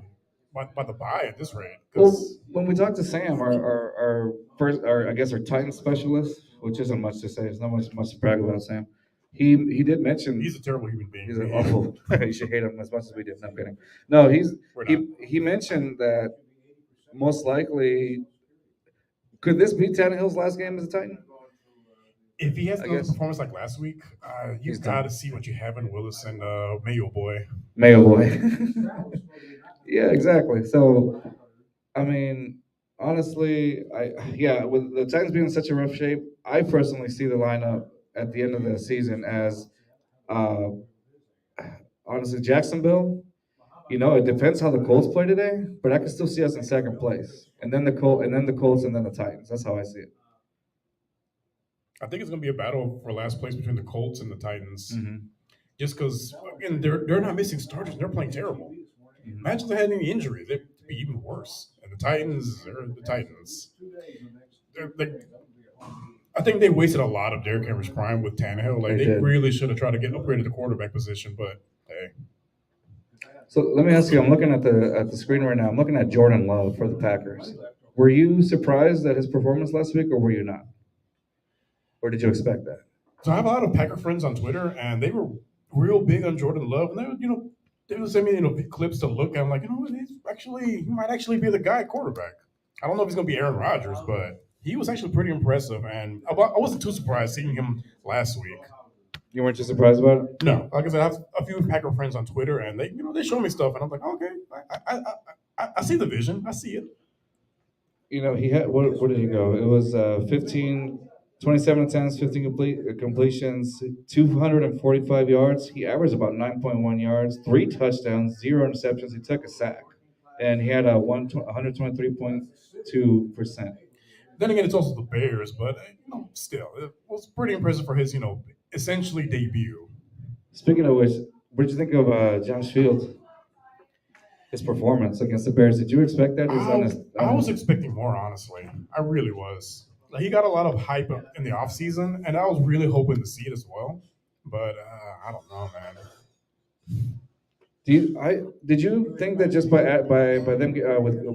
bye at this rate Well, because when we talked to Sam, our first, our I guess our Titan specialist, which isn't much to say, there's not much to brag about Sam. He did mention he's a terrible human being. he's We an hate him. awful. You should hate him as much as we did. No, I'm kidding. No, We're not. he mentioned that most likely could this be Tannehill's last game as a Titan? If he has I another guess performance like last week, he's you've got done. to see what you have in Willis and Mayo boy. Mayo boy. Yeah, exactly. So I mean, honestly, with the Titans being in such a rough shape, I personally see the lineup at the end of the season as uh, honestly Jacksonville. It depends how the Colts play today, but I can still see us in second place, and then the Colts, and then the Titans. That's how I see it. I think it's gonna be a battle for last place between the Colts and the Titans. Hmm. Just because again they're not missing starters and they're playing terrible. Imagine if they had any injuries, it'd be even worse. And the Titans are the Titans. They I think they wasted a lot of Derrick Henry's prime with Tannehill. Like They they did. really should have tried to get upgraded the quarterback position, but hey, So let me ask you. I'm looking at the screen right now. I'm looking at Jordan Love for the Packers. Were you surprised at his performance last week, or were you not? Or did you expect that? so I have a lot of Packer friends on Twitter, and they were real big on Jordan Love, and they would send me clips to look at. I'm like, he might actually be the guy at quarterback. I don't know if he's gonna be Aaron Rodgers, but he was actually pretty impressive, and I wasn't too surprised seeing him last week. You weren't too surprised about it? No, like I said, I have a few Packer friends on Twitter, and they show me stuff, and I'm like, okay, I see the vision, I see it. He had what did he go? It was 15, 27 attempts, 15 completions, 245 yards. He averaged about 9.1 yards, three touchdowns, zero interceptions. He took a sack, and he had a 123.2%. Then again, it's also the Bears, but still, it was pretty impressive for his essentially debut. Speaking of which, what did you think of Josh Fields? His performance against the Bears? Did you expect that? I was expecting more, honestly. I really was. Like, he got a lot of hype in the offseason, and I was really hoping to see it as well. But I don't know, man. Did you think that just by them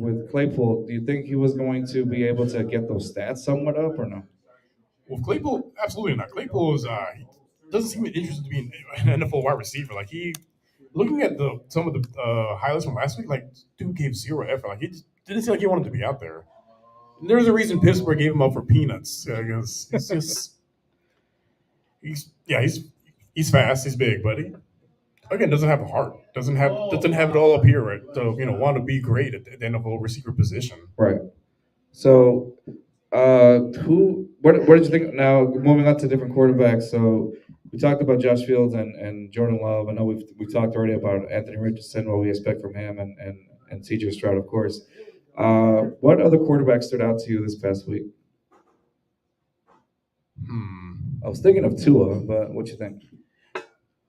with Claypool, do you think he was going to be able to get those stats somewhat up or no? Well, Claypool, absolutely not. Claypool he doesn't seem interested to be an NFL wide receiver. Like looking at some of the highlights from last week, like dude gave zero effort. Like he just didn't seem like he wanted to be out there. And there's a reason Pittsburgh gave him up for peanuts because he's just he's fast, he's big, but he again doesn't have a heart, doesn't have it all up here right, to want to be great at the NFL receiver position. Right. So, what did you think? Now, moving on to different quarterbacks. So, we talked about Josh Fields and Jordan Love. I know we've talked already about Anthony Richardson, what we expect from him, and C.J. Stroud, of course. What other quarterbacks stood out to you this past week? I was thinking of Tua, but what you think?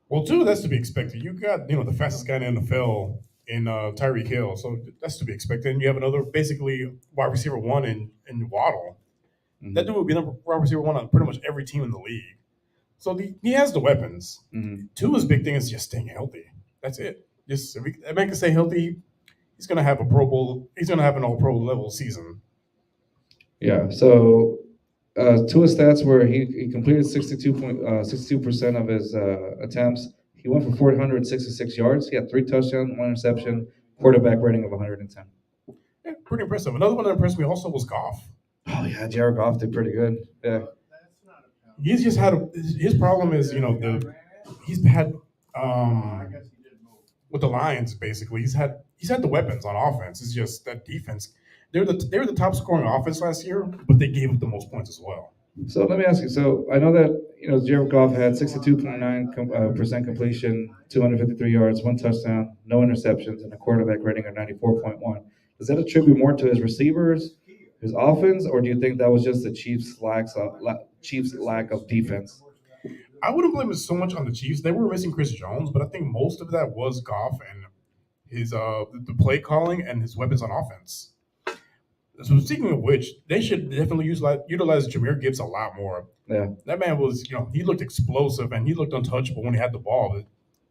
Well, too, that's to be expected. You got the fastest guy in the NFL in Tyreek Hill, so that's to be expected. And you have another basically wide receiver one in Waddle. That dude would be number wide receiver one on pretty much every team in the league. So he has the weapons. Mm-hmm. Tua's big thing is just staying healthy. That's it. Just if a man can stay healthy, he's gonna have a Pro Bowl. He's gonna have an All Pro level season. Yeah. So to his stats where he completed 62% of his attempts. He went for 466 yards. He had 3 touchdowns, 1 interception, quarterback rating of 110. Yeah, pretty impressive. Another one that impressed me also was Goff. Oh yeah, Jared Goff did pretty good. Yeah. He's just had his problem is he's had with the Lions basically he's had the weapons on offense. It's just that defense. They were the top scoring offense last year, but they gave up the most points as well. So let me ask you. So I know that Jared Goff had 62.9% completion, 253 yards, 1 touchdown, no interceptions, and a quarterback rating of 94.1. Does that attribute more to his receivers, his offense, or do you think that was just the Chiefs' lack of defense? I wouldn't blame it so much on the Chiefs. They were missing Chris Jones, but I think most of that was Goff and his the play calling and his weapons on offense. So speaking of which, they should definitely utilize Jameer Gibbs a lot more. Yeah. That man was, he looked explosive and he looked untouchable when he had the ball. But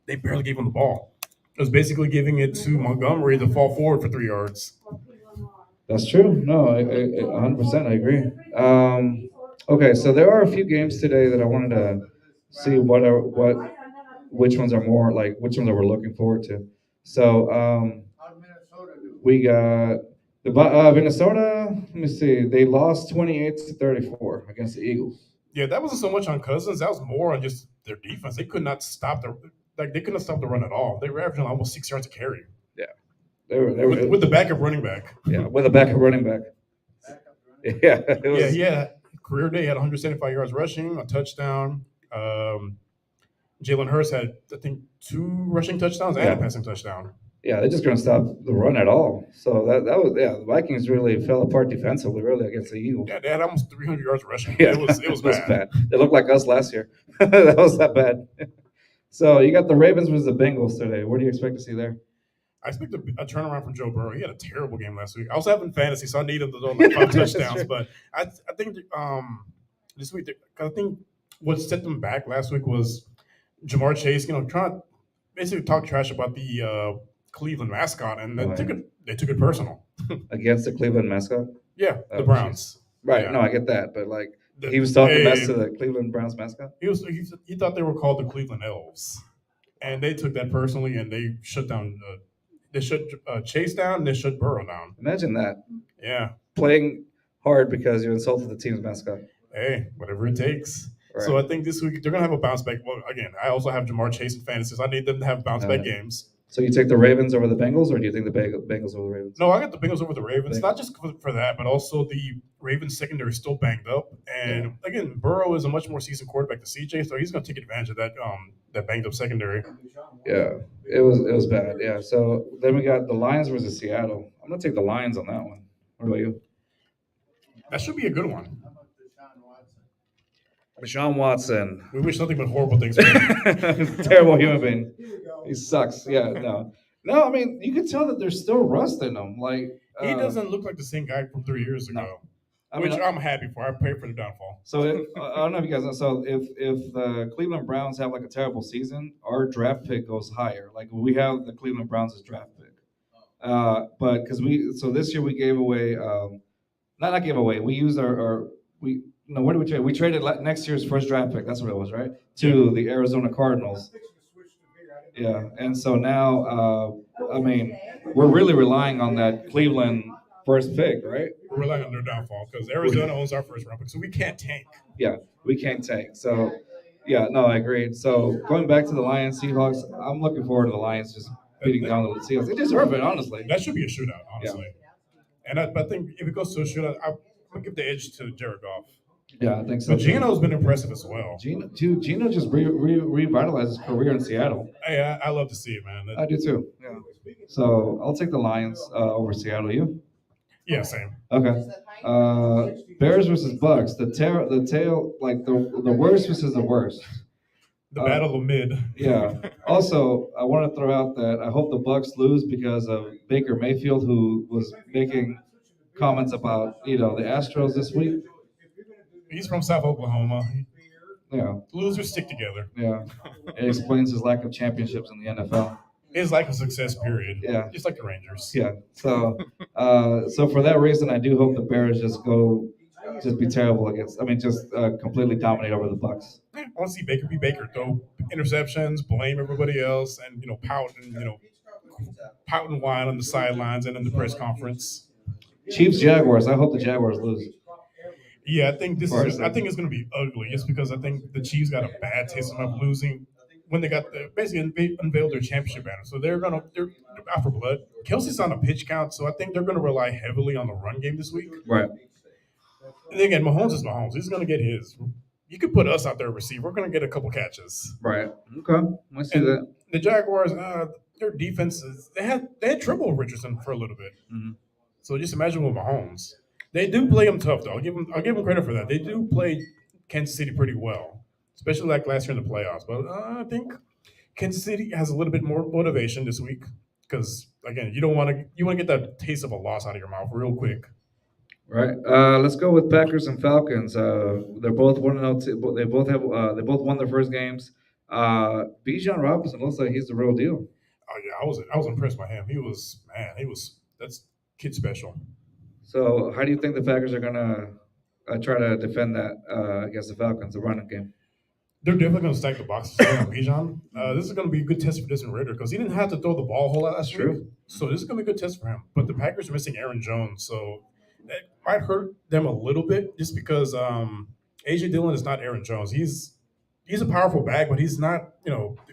they barely gave him the ball. It was basically giving it to Montgomery to fall forward for 3 yards. That's true. No, I 100% I agree. Okay, so there are a few games today that I wanted to see which ones are more like which ones that we're looking forward to. So we got Minnesota. Let me see. They lost 28-34 against the Eagles. Yeah, that wasn't so much on Cousins. That was more on just their defense. They could not stop they couldn't stop the run at all. They were averaging almost 6 yards a carry. Yeah, they were with the backup running back. Yeah, with a backup running back. Yeah, it was, yeah. Career day had 175 yards rushing, a touchdown. Jalen Hurts had, I think, 2 rushing touchdowns and a passing touchdown. Yeah, they're just going to stop the run at all. So that was the Vikings really fell apart defensively, really, against the Eagles. Yeah, they had almost 300 yards rushing. Yeah, it was bad. They looked like us last year. That was that bad. So you got the Ravens versus the Bengals today. What do you expect to see there? I expect a turnaround from Joe Burrow. He had a terrible game last week. I was having fantasy, so I needed him to throw like 5 touchdowns. But I think this week, I think what set them back last week was Jamar Chase, trying to basically talk trash about the Cleveland mascot, and they took it personal. Against the Cleveland mascot? Yeah, the Browns. Geez. Right. Yeah. No, I get that, but he was talking mess to the Cleveland Browns mascot. He thought they were called the Cleveland Elves, and they took that personally, and they shut down. They shut Chase down, and they shut Burrow down. Imagine that. Yeah, playing hard because you insulted the team's mascot. Hey, whatever it takes. Right. So I think this week they're gonna have a bounce back. Well, again, I also have Jamar Chase in fantasy, so I need them to have bounce back games. So you take the Ravens over the Bengals, or do you think the Bengals over the Ravens? No, I got the Bengals over the Ravens. Not just for that, but also the Ravens secondary is still banged up. And again, Burrow is a much more seasoned quarterback than CJ, so he's going to take advantage of that banged up secondary. Yeah, it was bad. Yeah. So then we got the Lions versus Seattle. I'm going to take the Lions on that one. What about you? That should be a good one. Deshaun Watson. We wish nothing but horrible things for him. Terrible human being. He sucks. Yeah, no. I mean, you can tell that there's still rust in him. Like he doesn't look like the same guy from 3 years ago, which I'm happy for. I pray for the downfall. So I don't know if you guys know. So if the Cleveland Browns have like a terrible season, our draft pick goes higher. Like we have the Cleveland Browns as draft pick, but because this year we gave away, not gave away. We used what did we trade? We traded next year's first draft pick. That's what it was, right? To the Arizona Cardinals. Yeah, and so now, we're really relying on that Cleveland first pick, right? We're relying on their downfall because Arizona owns our first round pick, so we can't tank. Yeah, we can't tank. So, yeah, no, I agree. So going back to the Lions, Seahawks, I'm looking forward to the Lions just beating down the Seahawks. They deserve it, honestly. That should be a shootout, honestly. Yeah. And I think if it goes to a shootout, I'm gonna give the edge to Jared Goff. Yeah, I think so. But Geno's been impressive as well. Geno just revitalized his career in Seattle. Hey, I love to see it, man. I do too. Yeah. So I'll take the Lions over Seattle. You? Yeah, same. Okay. Bears versus Bucks. The tail, like the worst versus the worst. The battle of mid. Yeah. Also, I want to throw out that I hope the Bucks lose because of Baker Mayfield, who was making comments about the Astros this week. He's from South Oklahoma. Yeah. Losers stick together. Yeah. It explains his lack of championships in the NFL. It's like a success period. Yeah, Just like the Rangers. yeah. So for that reason, I do hope the Bears just be terrible against. I mean, just completely dominate over the Bucks. I want to see Baker be Baker, throw interceptions, blame everybody else, and pout and whine on the sidelines and in the press conference. Chiefs Jaguars. I hope the Jaguars lose. Yeah, I think For our I sake. think it's going to be ugly, just because I think the Chiefs got a bad taste of losing when they basically unveiled their championship banner. So they're out for blood. Kelsey's on a pitch count, so I think they're gonna rely heavily on the run game this week. Right. And then again, Mahomes is Mahomes. He's gonna get his. You could put us out there receive. We're gonna get a couple catches. Right. Okay. I see And that. the Jaguars, their defense they had trouble with Richardson for a little bit. Mhm. So just imagine with Mahomes. They do play him tough though. I'll give them credit for that. They do play Kansas City pretty well, especially like last year in the playoffs. But I think Kansas City has a little bit more motivation this week because again, you want to get that taste of a loss out of your mouth real quick. Right. Let's go with Packers and Falcons. They're both 1-0. They both won their first games. Bijan Robinson looks like he's the real deal. Oh yeah, I was impressed by him. That's kid special. So how do you think the Packers are gonna try to defend that against the Falcons, the running game? They're definitely going to stack the boxes on Bijan. This is going to be a good test for Desmond Ritter because he didn't have to throw the ball a whole lot last week. True. So this is going to be a good test for him. But the Packers are missing Aaron Jones, so that might hurt them a little bit just because AJ Dillon is not Aaron Jones. He's a powerful back, but he's not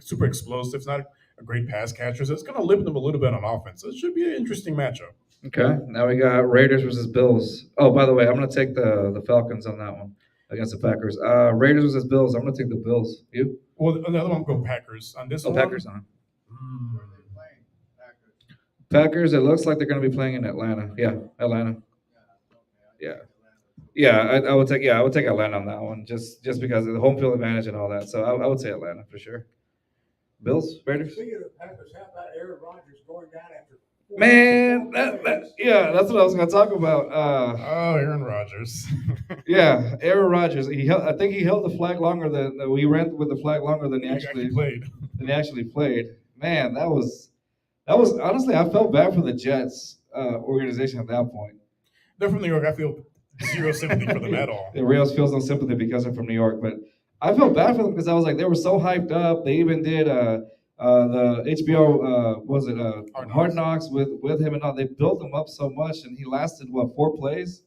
super explosive. He's not a great pass catcher. So it's going to limit them a little bit on offense. So it should be an interesting matchup. Okay. Now we got Raiders versus Bills. Oh, by the way, I'm gonna take the Falcons on that one against the Packers. Raiders versus Bills. I'm gonna take the Bills. You? Well, on the other one, go Packers. On this Oh, one, Packers on. Packers. It looks like they're gonna be playing in Atlanta. Yeah, Atlanta. Yeah. Yeah, I would take Atlanta on that one, just because of the home field advantage and all that. So I would say Atlanta for sure. Bills, Raiders. Speaking of the Packers, how about Aaron Rodgers going down after Man, yeah, that's what I was gonna talk about. Oh, Aaron Rodgers. Yeah, Aaron Rodgers. I think he held the flag longer than we ran with the flag longer than he He actually played. played. Man, that was honestly, I felt bad for the Jets organization at that point. They're from New York. I feel zero sympathy for them at all. The Rios feels no sympathy because they're from New York, but I felt bad for them because I was like, they were so hyped up. They even did the HBO was it Hard Knocks with him and all. They built him up so much, and he lasted what 4 plays.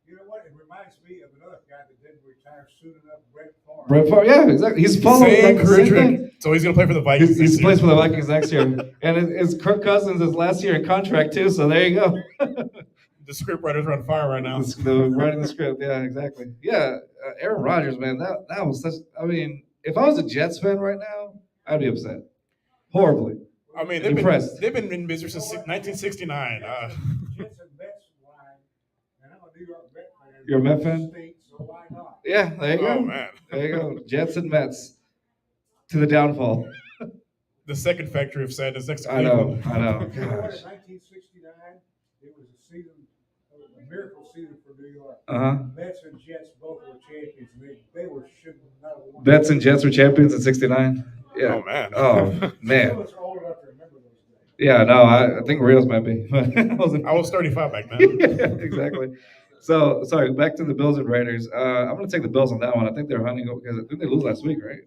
You know what? It reminds me of another guy that didn't retire soon enough, Brett Favre. Brett Favre, yeah, exactly. He's following Same like, career same track. thing. So he's going to play for the Vikings. He this year. plays for the Vikings next year, and it's Kirk Cousins' last year in contract too. So there you go. The script writers are on fire right now. Writing the script, yeah, exactly. Yeah, Aaron Rodgers, man, that was such. I mean, if I was a Jets fan right now, I'd be upset, horribly. I mean, Impressed. they've been in business since 1969. Jets and Mets line, and I'm a New York Met fan. You're a Met fan? State, so why not? Yeah, there you go. Oh man, There you go. Jets and Mets to the downfall. the second factory of sadness next to I know, Cleveland. I know. You know what? Gosh. In 1969, it was a miracle season for New York. Uh huh. Mets and Jets both were champions. They were should not have won. Mets and Jets were champions in '69. Yeah. Oh man. Oh Some man. of us are old enough to remember those days. Yeah. No, I think Rios might be. I wasn't. I was 35 back then. Yeah, exactly. So sorry. Back to the Bills and Raiders. I'm gonna take the Bills on that one. I think they're hunting because I think they lose last week, right?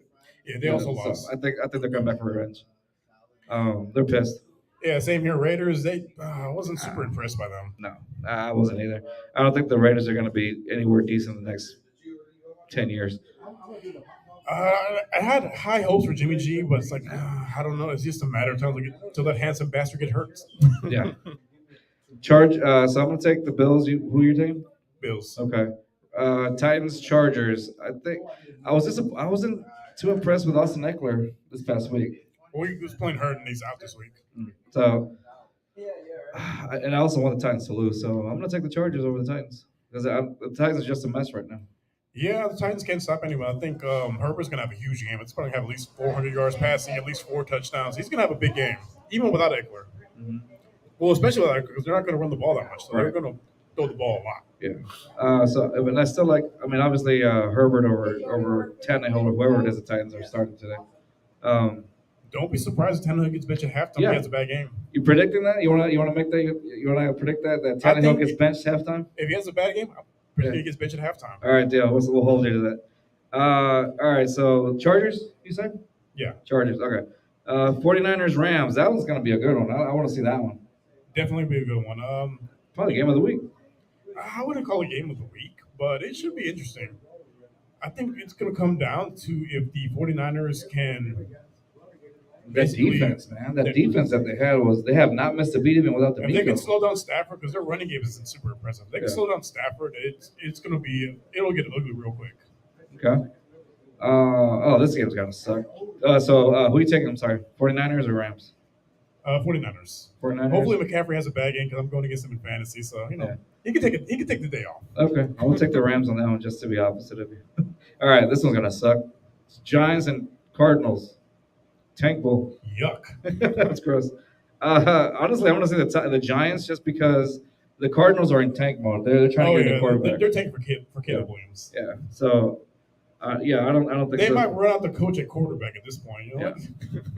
Yeah, they also So lost. I think they're coming back for revenge. They're pissed. Yeah, same here. Raiders. I wasn't super impressed by them. No, I wasn't either. I don't think the Raiders are going to be anywhere decent in the next 10 years. I had high hopes for Jimmy G, but it's like I don't know. It's just a matter of time until that handsome bastard get hurt. Yeah. Charge. So I'm going to take the Bills. Who are you taking? Bills. Okay. Titans, Chargers. I think I wasn't too impressed with Austin Eckler this past week. Well, he was playing hurt and he's out this week. So, and I also want the Titans to lose. So I'm going to take the Chargers over the Titans because the Titans are just a mess right now. Yeah, the Titans can't stop anyone. I think Herbert's gonna have a huge game. It's probably gonna have at least 400 yards passing, at least 4 touchdowns. He's gonna have a big game, even without Eckler. Mm-hmm. Well, especially without Eckler, because they're not gonna run the ball that much, so they're Right. gonna throw the ball a lot. Yeah. But I still like. I mean, obviously Herbert over Tannehill or whoever it is the Titans are starting today. Don't be surprised if Tannehill gets benched at halftime. Yeah. He has a bad game. You predicting that? You wanna make that? You wanna predict that I Tannehill think gets benched halftime? if he has a bad game, I'm pretty Yeah. sure he gets benched at halftime. All right, deal. We'll hold you to that. All right. So Chargers, you said? Yeah, Chargers. Okay. 49ers Rams. That one's gonna be a good one. I want to see that one. definitely be a good one. Probably game of the week. I wouldn't call it game of the week, but it should be interesting. I think it's going to come down to if the 49ers can That basically defense, man. That they- defense that they have not missed a beat even without the if they can Miko. slow down Stafford because their running game isn't super impressive. If they can Yeah. slow down Stafford, it's going to be it'll get ugly real quick. Okay. This game's gonna suck. Who you taking? I'm sorry, 49ers or Rams? 49ers. 49ers. Hopefully McCaffrey has a bad game because I'm going against him in fantasy, so Yeah. he can take it. He can take the day off. Okay, I will take the Rams on that one just to be opposite of you. All right, this one's gonna suck. It's Giants and Cardinals. Tank Bowl. Yuck. That's gross. Honestly, I want to say the Giants just because the Cardinals are in tank mode. They're trying Oh to get a yeah, quarterback. they're taking for Caleb Yeah. Williams. Yeah. So, I don't think They so. might run out the coach at quarterback at this point. You know?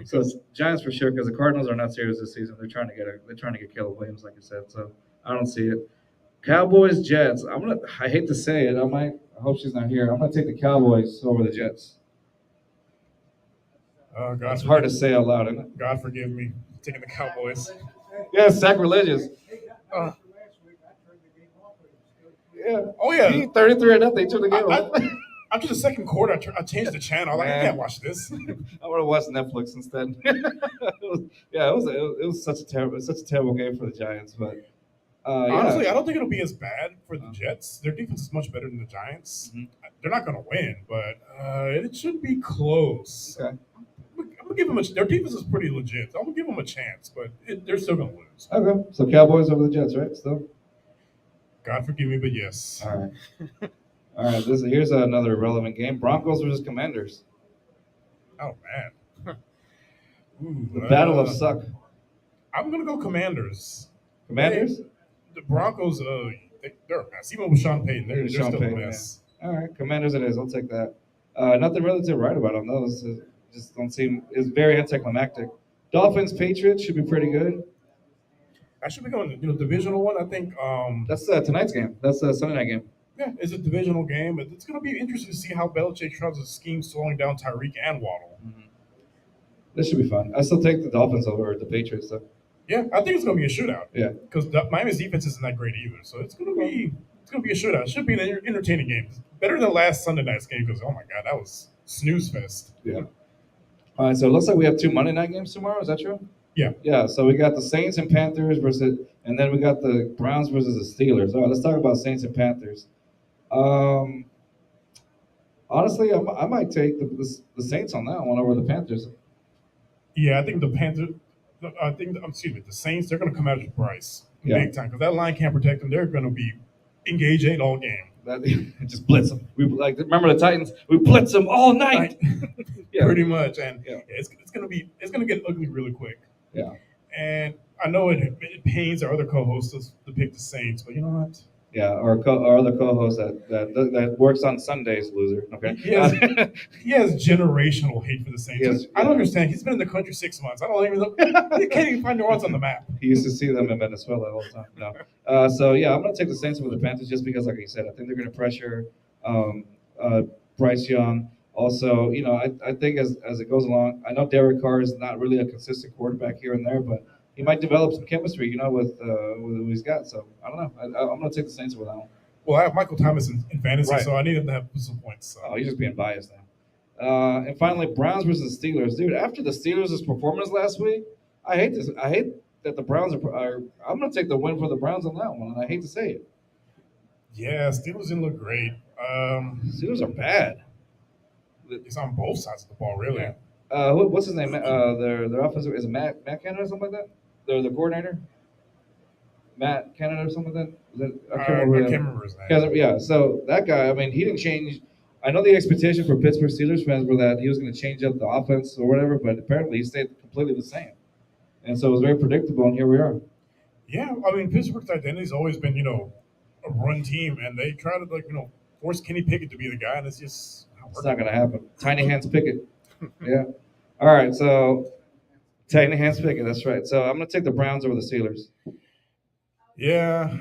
So it's Giants for sure because the Cardinals are not serious this season. They're trying to get Caleb Williams, like you said. So I don't see it. Cowboys Jets. I hate to say it. I hope she's not here. I'm gonna take the Cowboys over the Jets. God, It's hard to say out loud, isn't it? God forgive me, taking the Cowboys. Yeah, it's sacrilegious. Uh, Last week, I turned the game off, but it was still. Yeah. Oh yeah, 33-0. They took the game I- off. after the second quarter, I changed the channel. I'm like, I Man. can't watch this. I would have watched Netflix instead. It was such a terrible game for the Giants, but Honestly, yeah. I don't think it'll be as bad for the Jets. Their defense is much better than the Giants. Mhm. They're not going to win, but it should be close. Okay. I'm gonna give them their defense is pretty legit. I'm gonna give them a chance, but they're still gonna lose. Okay, so Cowboys over the Jets, right? Still. God forgive me, but yes. All right. All right. Here's another relevant game: Broncos versus Commanders. Oh man. Ooh, The battle of suck. I'm gonna go Commanders. Commanders. The Broncos, they're a mess. Even with Sean Payton, they're Sean still Payton, a mess. All right, Commanders it is. I'll take that. Nothing really to write about on those. It just don't seem. It's very anticlimactic. Dolphins Patriots should be pretty good. I should be going, divisional one. I think, That's tonight's game. That's the Sunday night game. yeah, it's a divisional game, but it's going to be interesting to see how Belichick tries to scheme slowing down Tyreek and Waddle. This should be fun. I still take the Dolphins over the Patriots, though. Yeah, I think it's going to be a shootout. Yeah. Because Miami's defense isn't that great either, so it's going to be a shootout. It should be an entertaining game. Better than last Sunday night's game because oh my god, that was snooze fest. Yeah. All right, so it looks like we have two Monday night games tomorrow. Is that true? Yeah. Yeah. So we got the Saints and Panthers and then we got the Browns versus the Steelers. All right, let's talk about Saints and Panthers. Honestly, I might take the Saints on that one over the Panthers. Yeah, I think the Panthers. The Saints. They're going to come out with Bryce Yeah. big time because that line can't protect them. They're going to be engaging all game. That just blitz them. We remember the Titans. We blitz them all night. Yeah. Pretty much, and Yeah. it's gonna get ugly really quick. Yeah. And I know it pains our other co-hosts to pick the Saints, but you know what? Yeah. Our other co-host that works on Sundays, loser. Okay. He has generational hate for the Saints. Yes. I don't understand. He's been in the country 6 months. I don't even know. He can't even find New Orleans on the map. He used to see them in Venezuela all the time. No. So yeah, I'm gonna take the Saints over the Panthers just because, like you said, I think they're gonna pressure Bryce Young. Also, I think as it goes along, I know Derek Carr is not really a consistent quarterback here and there, but he might develop some chemistry, with who he's got. So I don't know. I'm gonna take the Saints over that one. Well, I have Michael Thomas in fantasy, Right. so I need him to have some points. So. Oh, you're just being biased now. And finally, Browns versus Steelers, dude. After the Steelers' performance last week, I hate this. I hate that the Browns are. I'm gonna take the win for the Browns on that one, and I hate to say it. Yeah, Steelers didn't look great. Steelers are bad. It's on both sides of the ball, really. Yeah. What's his name? Their offensive is it Matt Canada or something like that? The coordinator, Matt Canada or something like that. Is that I I can't remember. can't remember his name. Yeah. So that guy, I mean, he didn't change. I know the expectation for Pittsburgh Steelers fans were that he was going to change up the offense or whatever, but apparently he stayed completely the same. And so it was very predictable, and here we are. Yeah, I mean Pittsburgh's identity's always been, a run team, and they try to force Kenny Pickett to be the guy, and it's just not It's working. not going to happen. Tiny hands Pickett. Yeah. All right. So Tiny hand spigot. That's right. So I'm gonna take the Browns over the Steelers. Yeah,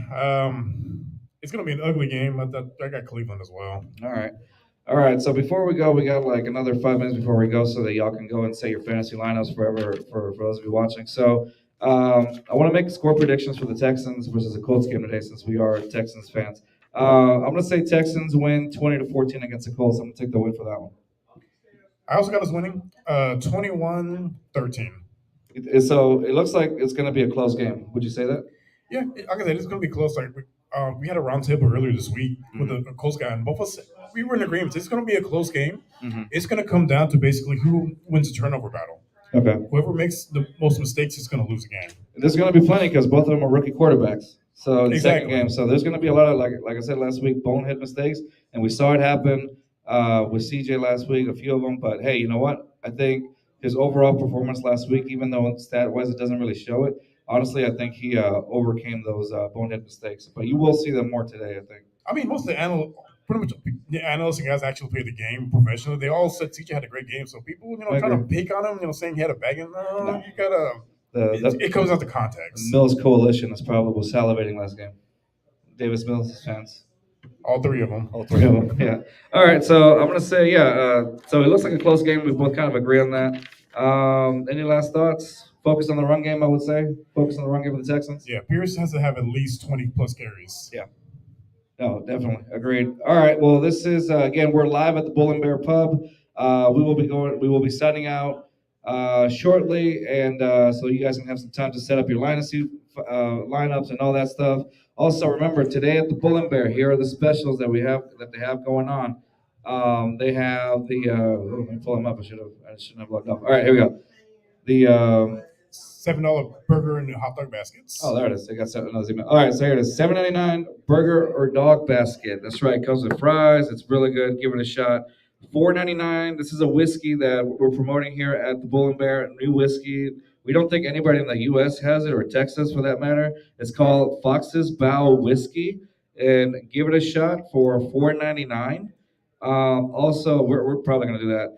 it's gonna be an ugly game. I got Cleveland as well. All right. All right. So before we go, we got like another 5 minutes before we go, so that y'all can go and say your fantasy lineups forever for those of you watching. So I want to make score predictions for the Texans versus the Colts game today, since we are Texans fans. I'm gonna say Texans win 20-14 against the Colts. I'm gonna take the win for that one. I also got us winning 21-13. So it looks like it's gonna be a close game. Would you say that? Yeah, like I said, it's going to be close. Like we had a roundtable earlier this week with a Colts guy, and both of us we were in agreement. It's going to be a close game. Mm-hmm. It's going to come down to basically who wins the turnover battle. Okay. Whoever makes the most mistakes is going to lose the game. There's going to be plenty because both of them are rookie quarterbacks. So in the second Exactly. game, so there's going to be a lot of like I said last week, bonehead mistakes, and we saw it happen with CJ last week, a few of them. But hey, you know what? I think his overall performance last week, even though stat-wise it doesn't really show it, honestly, I think he overcame those bonehead mistakes. But you will see them more today, I think. I mean, most of the pretty much the analysts and guys actually played the game professionally. They all said TJ had a great game. So people, I trying to agree. pick on him, saying he had a bag in. No. You gotta. It comes out to context. Mills Coalition is probably was salivating last game. Davis Mills fans. All three of them. All three of them, yeah. All right, so I'm gonna say, yeah. So it looks like a close game. We both kind of agree on that. Any last thoughts? Focus on the run game, I would say. Focus on the run game of the Texans. Yeah, Pierce has to have at least 20 plus carries. Yeah. No, definitely agreed. All right. Well, this is again. We're live at the Bull and Bear Pub. We will be signing out shortly, and so you guys can have some time to set up your lineups and all that stuff. Also, remember today at the Bull and Bear, here are the specials that they have going on. They have the. Let me pull them up. I shouldn't have looked up. All right, here we go. The $7 burger and hot dog baskets. Oh, there it is. They got seven. All right, so here it is. $7.99 burger or dog basket. That's right. Comes with fries. It's really good. Give it a shot. $4.99. This is a whiskey that we're promoting here at the Bull and Bear. New whiskey. We don't think anybody in the U.S. has it, or Texas for that matter. It's called Fox's Bow Whiskey, and give it a shot for $4.99. Also, we're probably gonna do that.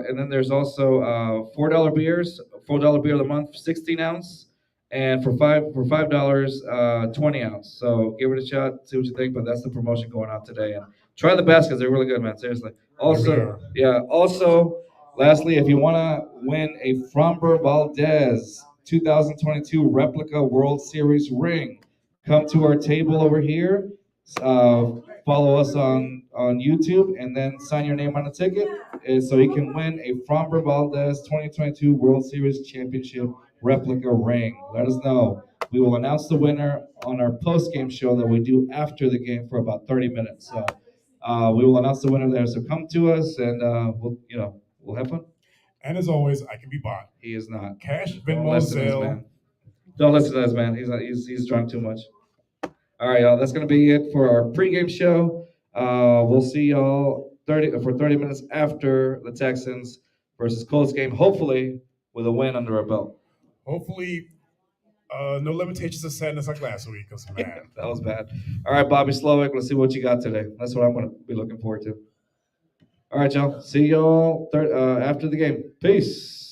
And then there's also $4 beers, $4 beer of the month, 16 ounce, and for $5, 20 ounce. So give it a shot, see what you think. But that's the promotion going on today. And try the baskets; they're really good, man. Seriously. Also, yeah. Also, lastly, if you want to win a Framber Valdez 2022 replica World Series ring, come to our table over here. Follow us on YouTube, and then sign your name on the ticket, so you can win a Framber Valdez 2022 World Series Championship replica ring. Let us know. We will announce the winner on our post-game show that we do after the game for about 30 minutes. So we will announce the winner there. So come to us, and we'll have fun. And as always, I can be bought. He is not. Cash, Don't Venmo, listen to this Zelle. man. Don't listen to this man. He's drunk too much. All right, y'all. That's gonna be it for our pregame show. We'll see y'all 30 minutes after the Texans versus Colts game. Hopefully, with a win under our belt. Hopefully, no limitations of sadness like last week. Cause man, That was bad. All right, Bobby Slowick. Let's see what you got today. That's what I'm gonna be looking forward to. All right, y'all. See y'all after the game. Peace.